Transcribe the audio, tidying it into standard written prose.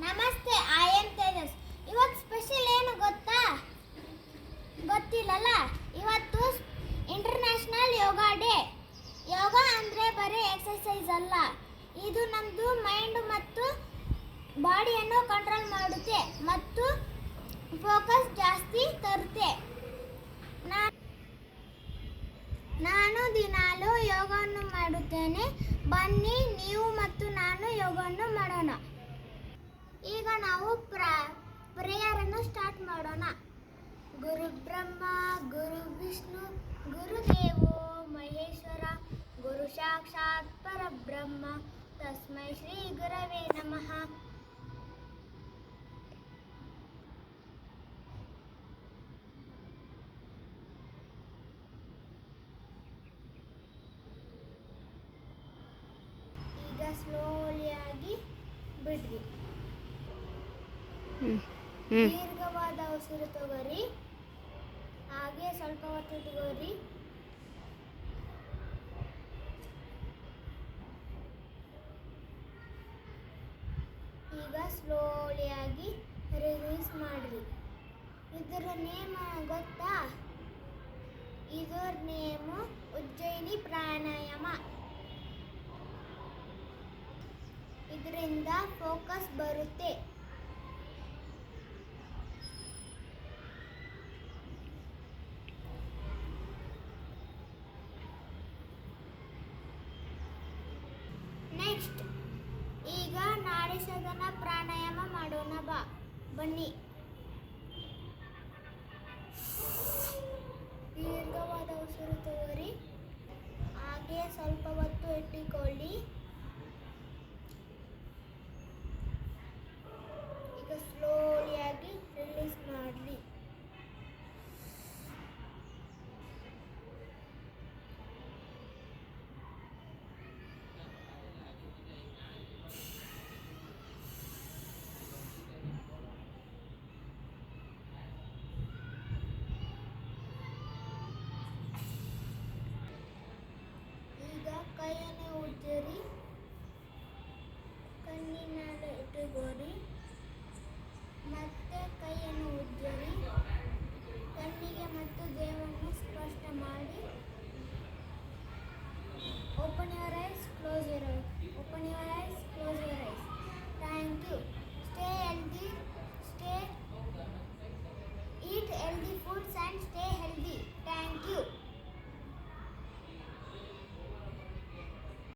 ನಮಸ್ತೆ, I am Tejas. ಇವತ್ತು special ಏನು ಗೊತ್ತಾ? ಗೊತ್ತಿಲ್ಲಲ್ಲ. ಇವತ್ತು ಇಂಟರ್ನ್ಯಾಷನಲ್ ಯೋಗ ಡೇ. ಯೋಗ ಅಂದರೆ ಬರೀ ಎಕ್ಸಸೈಸ್ ಅಲ್ಲ, ಇದು ನಮ್ಮದು ಮೈಂಡ್ ಮತ್ತು ಬಾಡಿಯನ್ನು ಕಂಟ್ರೋಲ್ ಮಾಡುತ್ತೆ ಮತ್ತು ಫೋಕಸ್ ಜಾಸ್ತಿ ತರುತ್ತೆ. ನಾನು ದಿನಾಲೂ ಯೋಗವನ್ನು ಮಾಡುತ್ತೇನೆ. ಬನ್ನಿ, ನೀವು ಮತ್ತು ನಾನು ಯೋಗವನ್ನು ಮಾಡೋಣ. ಈಗ ನಾವು ಪ್ರೇಯರನ್ನು ಸ್ಟಾರ್ಟ್ ಮಾಡೋಣ. ಗುರು ಬ್ರಹ್ಮ, ಗುರು ವಿಷ್ಣು, ಗುರುದೇವೋ ಮಹೇಶ್ವರ, ಗುರು ಸಾಕ್ಷಾತ್ ಪರಬ್ರಹ್ಮ, ತಸ್ಮೈ ಶ್ರೀ ಗುರವೇ ನಮಃ. ಈಗ ಸ್ಲೋಲಿಯಾಗಿ ಬಿಡ್ರಿ. ದೀರ್ಘವಾದ ಉಸಿರು ತಗೋರಿ. ಹಾಗೆ ಸ್ವಲ್ಪ ಹೊತ್ತು ಇಟ್ಕೋರಿ. ಈಗ ಸ್ಲೋಲಿಯಾಗಿ ರಿಲೀಸ್ ಮಾಡ್ರಿ. ಇದರ ನೇಮ ಗೊತ್ತಾ? ಇದರ ನೇಮ ಉಜ್ಜಯಿನಿ ಪ್ರಾಣಾಯಾಮ. ಇದರಿಂದ ಫೋಕಸ್ ಬರುತ್ತೆ. ನೆಕ್ಸ್ಟ್ ಈಗ ನಾಡಿ ಶೋಧನ ಪ್ರಾಣಾಯಾಮ ಮಾಡೋಣ. ಬನ್ನಿ. ದೀರ್ಘವಾದ ಉಸಿರು ತಗೋರಿ. ಹಾಗೆ ಸ್ವಲ್ಪ ಹೊತ್ತು ಇಟ್ಟುಕೊಳ್ಳಿ.